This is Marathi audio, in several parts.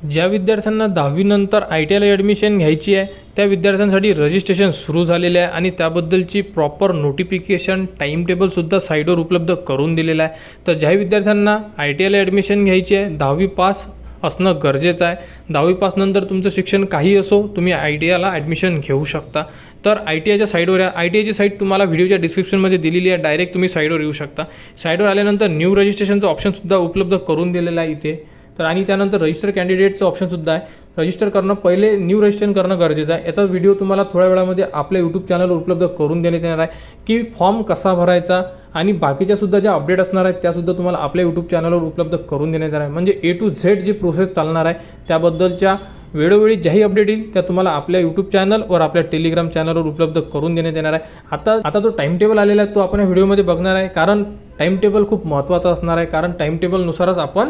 ज्या विद्यार्थ्यांना 10वी नंतर ITIला ॲडमिशन घ्यायची आहे त्या विद्यार्थ्यांसाठी रजिस्ट्रेशन सुरू झालेले आहे आणि त्याबद्दलची प्रॉपर नोटिफिकेशन टाइम टेबलसुद्धा साईटवर उपलब्ध करून दिलेला आहे। तर ज्या विद्यार्थ्यांना ITIला ॲडमिशन घ्यायची आहे 10वी पास असणं गरजेचं आहे। 10वी पास नंतर तुमचं शिक्षण काही असो तुम्ही ITIला ॲडमिशन घेऊ शकता। तर ITIच्या साईटवर या ITIची साईट तुम्हाला व्हिडिओच्या डिस्क्रिप्शनमध्ये दिलेली आहे, डायरेक्ट तुम्ही साईटवर येऊ शकता। साईटवर आल्यानंतर न्यू रजिस्ट्रेशनचं ऑप्शनसुद्धा उपलब्ध करून दिलेलं आहे इथे। तर आणि त्यानंतर रजिस्टर कॅन्डिडेटचं ऑप्शनसुद्धा आहे। रजिस्टर करणं पहिले न्यू रजिस्ट्रेशन करणं गरजेचं आहे। याचा व्हिडिओ तुम्हाला थोड्या वेळामध्ये आपल्या यूट्यूब चॅनलवर उपलब्ध करून देण्यात येणार आहे की फॉर्म कसा भरायचा आणि बाकीच्या सुद्धा ज्या अपडेट असणार आहेत त्यासुद्धा तुम्हाला आपल्या यूट्यूब चॅनलवर उपलब्ध करून देण्यात येणार आहे। म्हणजे A to Z जी प्रोसेस चालणार आहे त्याबद्दलच्या वेळोवेळी ज्याही अपडेट येईल त्या तुम्हाला आपल्या यूट्यूब चॅनल व आपल्या टेलिग्राम चॅनलवर उपलब्ध करून देण्यात येणार आहे। आता जो टाइम टेबल आलेला आहे तो आपण या व्हिडिओमध्ये बघणार आहे, कारण टाइम टेबल खूप महत्त्वाचा असणार आहे, कारण टाइम टेबलनुसारच आपण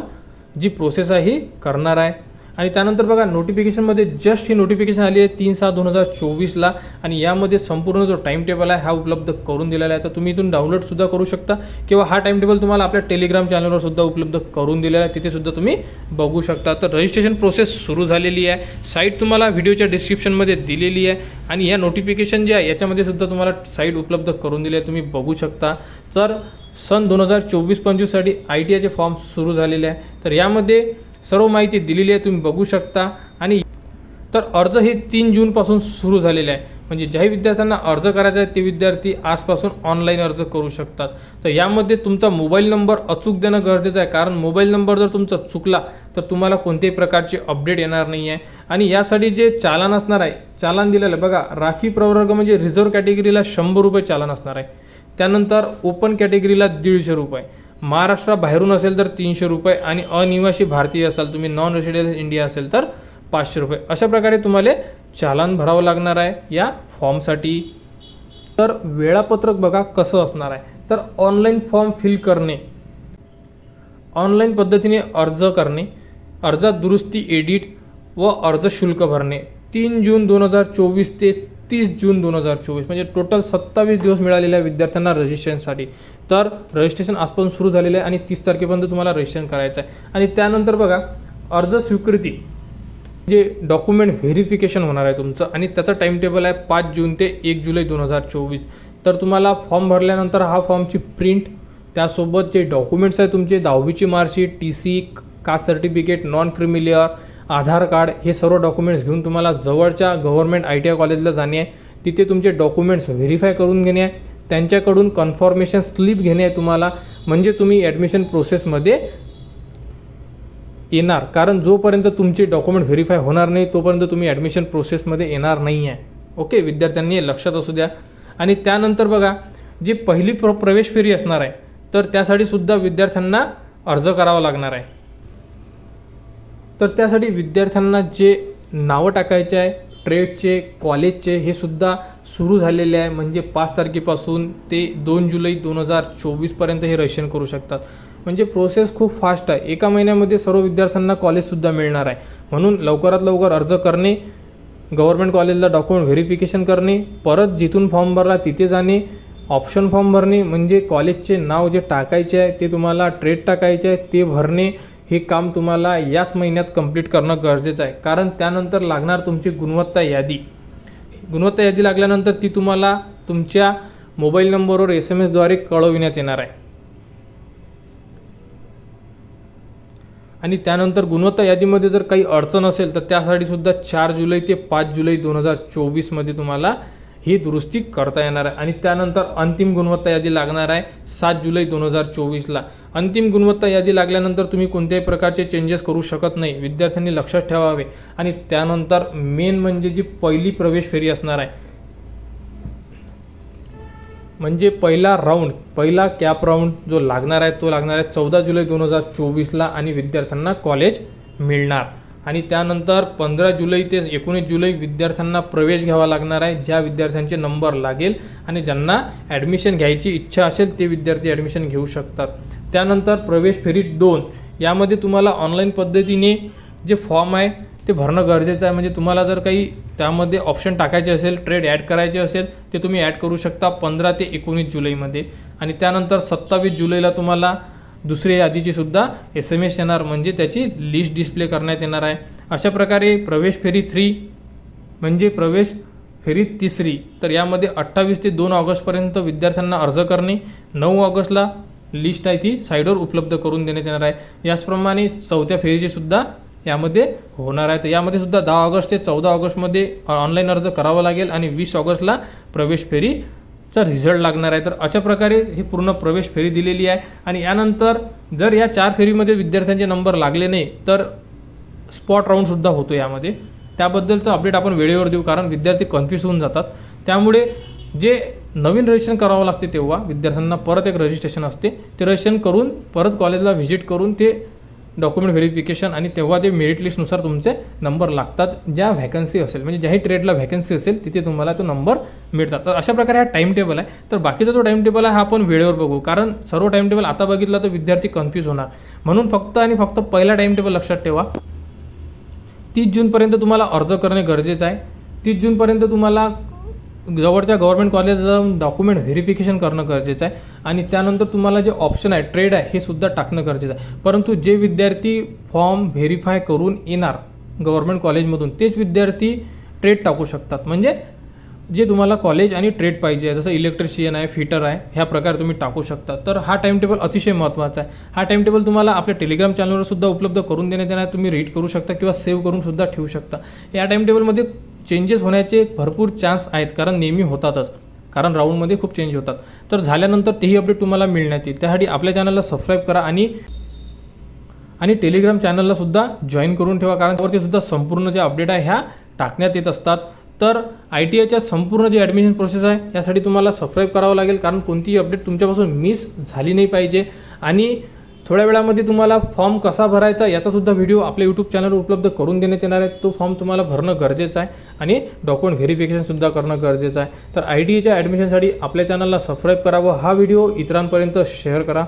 जी प्रोसेस आहे ही करणार आहे। आणि त्यानंतर बघा नोटिफिकेशनमध्ये जस्ट ही नोटिफिकेशन आली आहे 3/6/2024ला आणि यामध्ये संपूर्ण जो टाइम टेबल आहे हा उपलब्ध करून दिलेला आहे। तर तुम्ही इथून डाउनलोड सुद्धा करू शकता किंवा हा टाइम टेबल तुम्हाला आपल्या टेलिग्राम चॅनलवर सुद्धा उपलब्ध करून दिलेला आहे, तिथे सुद्धा तुम्ही बघू शकता। तर रजिस्ट्रेशन प्रोसेस सुरू झालेली आहे, साईट तुम्हाला व्हिडिओच्या डिस्क्रिप्शनमध्ये दिलेली आहे आणि या नोटिफिकेशन जे आहे याच्यामध्ये सुद्धा तुम्हाला साईट उपलब्ध करून दिली आहे, तुम्ही बघू शकता। तर सन 2024-25 साठी ITIचे फॉर्म सुरू झालेले आहे। तर यामध्ये सर्व माहिती दिलेली आहे, तुम्ही बघू शकता। आणि तर अर्ज हे 3 जून पासून सुरू झालेले आहे, म्हणजे ज्याही विद्यार्थ्यांना अर्ज करायचा आहे ते विद्यार्थी आजपासून ऑनलाईन अर्ज करू शकतात। तर यामध्ये तुमचा मोबाईल नंबर अचूक देणं गरजेचं आहे, कारण मोबाईल नंबर जर तुमचा चुकला तर तुम्हाला कोणत्याही प्रकारची अपडेट येणार नाही आहे। आणि यासाठी जे चालान असणार आहे, चालान दिलेलं आहे बघा, राखीव प्रवर्ग म्हणजे रिझर्व्ह कॅटेगरीला 100 रुपये चालान असणार आहे, त्यानंतर ओपन कॅटेगरीला 150 रुपये, महाराष्ट्राबाहेरून असेल तर 300 रुपये आणि अनिवासी भारतीय असाल तुम्ही नॉन रेसिडेंट इंडिया असेल तर 500 रुपये, अशा प्रकारे तुम्हाला चालान भरावं लागणार आहे या फॉर्मसाठी। तर वेळापत्रक बघा कसं असणार आहे, तर ऑनलाईन फॉर्म फिल करणे, ऑनलाईन पद्धतीने अर्ज करणे, अर्जात दुरुस्ती एडिट व अर्ज शुल्क भरणे 3 जून 2024 ते 30 जून 2024 म्हणजे टोटल 27 दिवस मिळालेल्या विद्यार्थ्यांना रजिस्ट्रेशनसाठी। तर रजिस्ट्रेशन आजपासून सुरू झालेलं आहे आणि 30 तारखेपर्यंत तुम्हाला रजिस्ट्रेशन करायचं आहे। आणि त्यानंतर बघा अर्ज स्वीकृती जे डॉक्युमेंट व्हेरिफिकेशन होणार आहे तुमचं आणि त्याचा टाइम टेबल आहे 5 जून ते 1 जुलै 2024। तर तुम्हाला फॉर्म भरल्यानंतर हा फॉर्मची प्रिंट, त्यासोबत जे डॉक्युमेंट्स आहे तुमचे 10वीची marksheet, TC, caste certificate, non creamy layer, Aadhaar card, हे सर्व डॉक्युमेंट्स घेऊन तुम्हाला जवळच्या गव्हर्नमेंट ITI कॉलेजला जाणे आहे, तिथे तुमचे डॉक्युमेंट्स व्हेरीफाय करून घेणे आहे, त्यांच्याकडून कन्फर्मेशन स्लिप घेणे आहे तुम्हाला, म्हणजे तुम्ही ॲडमिशन प्रोसेसमध्ये येणार, कारण जोपर्यंत तुमचे डॉक्युमेंट व्हेरीफाय होणार नाही तोपर्यंत तुम्ही ॲडमिशन प्रोसेसमध्ये येणार नाही आहे। ओके, विद्यार्थ्यांनी लक्षात असू द्या। आणि त्यानंतर बघा जी पहिली प्रवेश फेरी असणार आहे तर त्यासाठी सुद्धा विद्यार्थ्यांना अर्ज करावा लागणार आहे। तर त्यासाठी विद्यार्थ्यांना जे नावं टाकायचे आहे ट्रेडचे, कॉलेजचे, हे सुद्धा सुरू झालेले आहे, म्हणजे 5 तारखेपासून ते 2 जुलै 2024 पर्यंत हे रजिस्ट्रेशन करू शकतात। म्हणजे प्रोसेस खूप फास्ट आहे, एका महिन्यामध्ये सर्व विद्यार्थ्यांना कॉलेजसुद्धा मिळणार आहे, म्हणून लवकरात लवकर अर्ज करणे, गव्हर्नमेंट कॉलेजला डॉक्युमेंट व्हेरिफिकेशन करणे, परत जिथून फॉर्म भरला तिथे जाणे, ऑप्शन फॉर्म भरणे, म्हणजे कॉलेजचे नाव जे टाकायचे आहे ते तुम्हाला ट्रेड टाकायचे आहे ते भरणे, हे काम तुम्हाला याच महिन्यात कंप्लीट करणं गरजेचं आहे। कारण त्यानंतर लागणार तुमची गुणवत्ता यादी, गुणवत्ता यादी लागल्यानंतर ती तुम्हाला तुमच्या मोबाईल नंबरवर SMS द्वारे कळविण्यात येणार आहे। आणि त्यानंतर गुणवत्ता यादीमध्ये जर काही अडचण असेल तर त्यासाठी सुद्धा 4 जुलै ते 5 जुलै 2024 मध्ये तुम्हाला ही दुरुस्ती करता येणार आहे। आणि त्यानंतर अंतिम गुणवत्ता यादी लागणार आहे 7 जुलै 2024ला। अंतिम गुणवत्ता यादी लागल्यानंतर तुम्ही कोणत्याही प्रकारचे चेंजेस करू शकत नाही, विद्यार्थ्यांनी लक्षात ठेवावे। आणि त्यानंतर मेन म्हणजे जी पहिली प्रवेश फेरी असणार आहे, म्हणजे पहिला राऊंड, पहिला कॅप राऊंड जो लागणार आहे तो लागणार आहे 14 जुलै 2024ला आणि विद्यार्थ्यांना कॉलेज मिळणार। आणि त्यानंतर 15 जुलै ते 19 जुलै विद्यार्थ्यांना प्रवेश घ्यावा लागणार आहे, ज्या विद्यार्थ्यांचे नंबर लागेल आणि ज्यांना ॲडमिशन घ्यायची इच्छा असेल ते विद्यार्थी ॲडमिशन घेऊ शकतात। त्यानंतर प्रवेश फेरी 2, यामध्ये तुम्हाला ऑनलाईन पद्धतीने जे फॉर्म आहे ते भरणं गरजेचं आहे, म्हणजे तुम्हाला जर काही त्यामध्ये ऑप्शन टाकायचे असेल, ट्रेड ॲड करायचे असेल ते तुम्ही ॲड करू शकता 15 ते 19 जुलैमध्ये। आणि त्यानंतर 27 जुलैला तुम्हाला दुसऱ्या यादीची सुद्धा SMS येणार, म्हणजे त्याची लिस्ट डिस्प्ले करण्यात येणार आहे। अशा प्रकारे प्रवेश फेरी 3 म्हणजे प्रवेश फेरी तिसरी, तर यामध्ये 28 ते 2 ऑगस्टपर्यंत विद्यार्थ्यांना अर्ज करणे. 9 ऑगस्टला लिस्ट आहे ती साईडवर उपलब्ध करून देण्यात येणार आहे. याचप्रमाणे चौथ्या फेरीची सुद्धा यामध्ये होणार आहे. तर यामध्ये सुद्धा 10 ऑगस्ट ते 14 ऑगस्टमध्ये ऑनलाईन अर्ज करावा लागेल आणि 20 ऑगस्टला प्रवेश फेरीचा रिझल्ट लागणार आहे. तर अशा प्रकारे ही पूर्ण प्रवेश फेरी दिलेली आहे. आणि यानंतर जर या 4 फेरीमध्ये विद्यार्थ्यांचे नंबर लागले नाही तर स्पॉट राऊंड सुद्धा होतो यामध्ये. त्याबद्दलचं अपडेट आपण वेळेवर देऊ, कारण विद्यार्थी कन्फ्यूज होऊन जातात. त्यामुळे जे नवीन रजिस्ट्रेशन करावं लागते तेव्हा विद्यार्थ्यांना परत एक रजिस्ट्रेशन असते, ते रजिस्ट्रेशन करून परत कॉलेजला व्हिजिट करून ते डॉक्युमेंट व्हेरिफिकेशन आणि तेव्हा ते मेरिट लिस्टनुसार तुमचे नंबर लागतात. ज्या व्हॅकन्सी असेल म्हणजे ज्याही ट्रेडला व्हॅकन्सी असेल तिथे तुम्हाला तो नंबर मिळतात. तर अशा प्रकारे हा टाइम टेबल आहे. तर बाकीचा जो टाइम टेबल आहे हा आपण वेळेवर बघू, कारण सर्व टाइम टेबल आता बघितलं तर विद्यार्थी कन्फ्यूज होणार. म्हणून फक्त आणि फक्त पहिला टाइम टेबल लक्षात ठेवा. 30 जूनपर्यंत तुम्हाला अर्ज करणे गरजेचं आहे. 30 जूनपर्यंत तुम्हाला जवळच्या गव्हर्नमेंट कॉलेज जाऊन डॉक्युमेंट व्हेरिफिकेशन करणं गरजेचं आहे. आणि त्यानंतर तुम्हाला जे ऑप्शन आहे ट्रेड आहे हे सुद्धा टाकणं गरजेचं आहे. परंतु जे विद्यार्थी फॉर्म व्हेरीफाय करून येणार गव्हर्नमेंट कॉलेजमधून तेच विद्यार्थी ट्रेड टाकू शकतात. म्हणजे जे तुम्हाला कॉलेज आणि ट्रेड पाहिजे जसं इलेक्ट्रिशियन आहे, फिटर आहे, ह्या प्रकारे तुम्ही टाकू शकता. तर हा टाइम टेबल अतिशय महत्त्वाचा आहे. हा टाइम टेबल तुम्हाला आपल्या टेलिग्राम चॅनलवर सुद्धा उपलब्ध करून देण्यात येणार. तुम्ही रीड करू शकता किंवा सेव्ह करून सुद्धा ठेवू शकता. या टाइम टेबलमध्ये चेंजेस होण्याचे भरपूर चान्स आहेत, कारण नेहमी होतातच, कारण राऊंडमध्ये खूप चेंज होतात. तर झाल्यानंतर तेही अपडेट तुम्हाला मिळण्यात येईल. त्यासाठी आपल्या चॅनलला सबस्क्राईब करा आणि टेलिग्राम चॅनलला सुद्धा जॉईन करून ठेवा, कारण त्यावरती सुद्धा संपूर्ण जे अपडेट आहे ह्या टाकण्यात येत असतात. तर ITIच्या संपूर्ण जे ॲडमिशन प्रोसेस आहे यासाठी तुम्हाला सबस्क्राईब करावं लागेल, कारण कोणतीही अपडेट तुमच्यापासून मिस झाली नाही पाहिजे. आणि थोड्या वेळामध्ये तुम्हाला फॉर्म कसा भरायचा याचा सुद्धा व्हिडिओ आपल्या यूट्यूब चॅनलवर उपलब्ध करून देण्यात येणार आहे. तो फॉर्म तुम्हाला भरणं गरजेचं आहे आणि डॉक्युमेंट व्हेरिफिकेशन सुद्धा करणं गरजेचं आहे. तर ITIच्या ॲडमिशनसाठी आपल्या चॅनलला सबस्क्राईब करा व हा व्हिडिओ इतरांपर्यंत शेअर करा.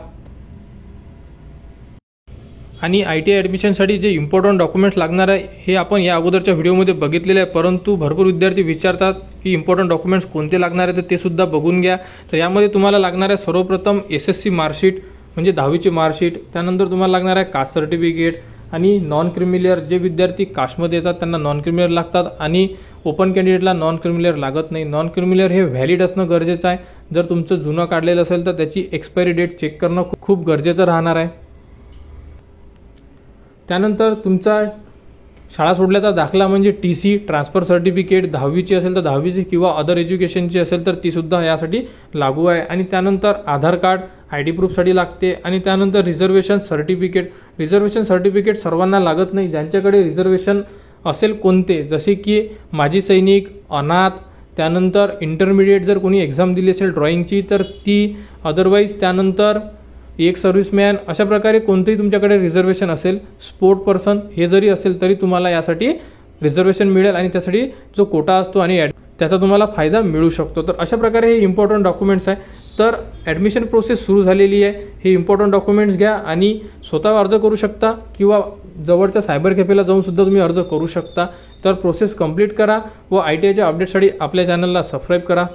आणि ITI ॲडमिशनसाठी जे इम्पॉर्टंट डॉक्युमेंट्स लागणार आहे हे आपण या अगोदरच्या व्हिडिओमध्ये बघितलेले आहे, परंतु भरपूर विद्यार्थी विचारतात की इम्पॉर्टंट डॉक्युमेंट्स कोणते लागणार आहे, तर ते सुद्धा बघून घ्या. तर यामध्ये तुम्हाला लागणार आहे सर्वप्रथम SSC मार्कशीट म्हणजे 10वीची मार्कशीट. त्यानंतर तुम्हाला लागणार आहे कास्ट सर्टिफिकेट आणि नॉन क्रिमिलियर. जे विद्यार्थी कास्टमध्ये येतात त्यांना नॉन क्रिमिलियर लागतात आणि ओपन कॅन्डिडेटला नॉन क्रिमिलियर लागत नाही. नॉन क्रिमिलियर हे व्हॅलिड असणं गरजेचं आहे. जर तुमचं जुनं काढलेलं असेल तर त्याची एक्सपायरी डेट चेक करणं खूप गरजेचं राहणार आहे. त्यानंतर तुमचा शाळा सोडल्याचा दाखला म्हणजे TC, ट्रान्सफर सर्टिफिकेट, 10वीची असेल तर 10वीची किंवा अदर एज्युकेशनची असेल तर ती सुद्धा यासाठी लागू आहे. आणि त्यानंतर आधार कार्ड ID प्रूफसाठी लागते. आणि त्यानंतर रिझर्वेशन सर्टिफिकेट. रिझर्वेशन सर्टिफिकेट सर्वांना लागत नाही. ज्यांच्याकडे रिझर्वेशन असेल कोणते, जसे की माजी सैनिक, अनाथ, त्यानंतर इंटरमिडिएट जर कोणी एक्झाम दिली असेल ड्रॉइंगची तर ती, अदरवाईज त्यानंतर एक सर्व्हिसमॅन, अशा प्रकारे कोणतेही तुमच्याकडे रिझर्वेशन असेल, स्पोर्ट पर्सन हे जरी असेल तरी तुम्हाला यासाठी रिझर्वेशन मिळेल आणि त्यासाठी जो कोटा असतो आणि त्याचा तुम्हाला फायदा मिळू शकतो. तर अशा प्रकारे हे इम्पॉर्टंट डॉक्युमेंट्स आहे. तर ॲडमिशन प्रोसेस सुरू झालेली आहे. हे इम्पॉर्टंट डॉक्युमेंट्स घ्या आणि स्वतः अर्ज करू शकता किंवा जवळच्या सायबर कॅफेला जाऊन सुद्धा तुम्ही अर्ज करू शकता. तर प्रोसेस कंप्लीट करा व ITIच्या अपडेटसाठी आपल्या चॅनलला सबस्क्राईब करा.